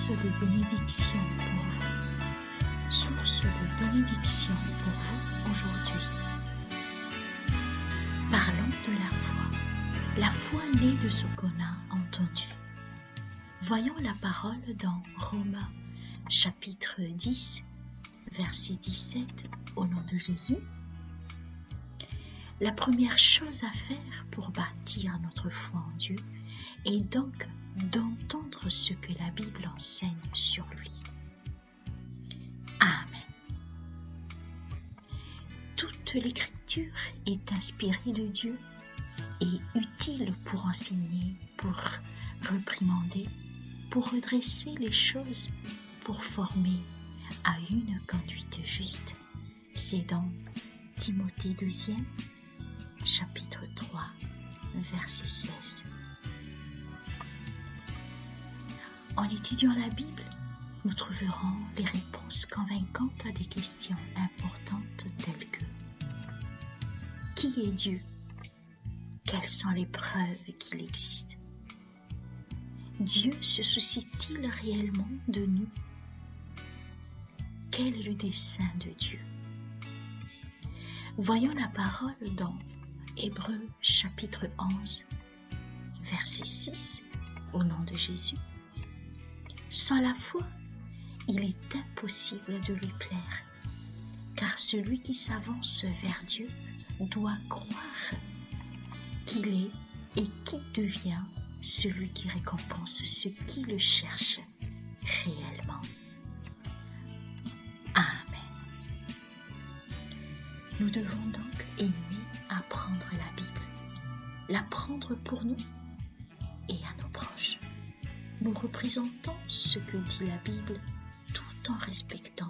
source de bénédiction pour vous. Source de bénédiction pour vous aujourd'hui. Parlons de la foi née de ce qu'on a entendu. Voyons la parole dans Romains chapitre 10, verset 17, au nom de Jésus. La première chose à faire pour bâtir notre foi en Dieu est donc d'entendre ce que la Bible enseigne sur lui. Amen. Toute l'écriture est inspirée de Dieu et utile pour enseigner, pour réprimander, pour redresser les choses, pour former à une conduite juste. C'est dans Timothée 2e, chapitre 3, verset 16. En étudiant la Bible, nous trouverons les réponses convaincantes à des questions importantes telles que: qui est Dieu? Quelles sont les preuves qu'il existe? Dieu se soucie-t-il réellement de nous? Quel est le dessein de Dieu? Voyons la parole dans Hébreux chapitre 11, verset 6, au nom de Jésus. Sans la foi, il est impossible de lui plaire, car celui qui s'avance vers Dieu doit croire qu'il est et qui devient celui qui récompense ceux qui le cherchent réellement. Amen. Nous devons donc aimer apprendre la Bible, l'apprendre pour nous et à nos proches. Nous représentons ce que dit la Bible tout en respectant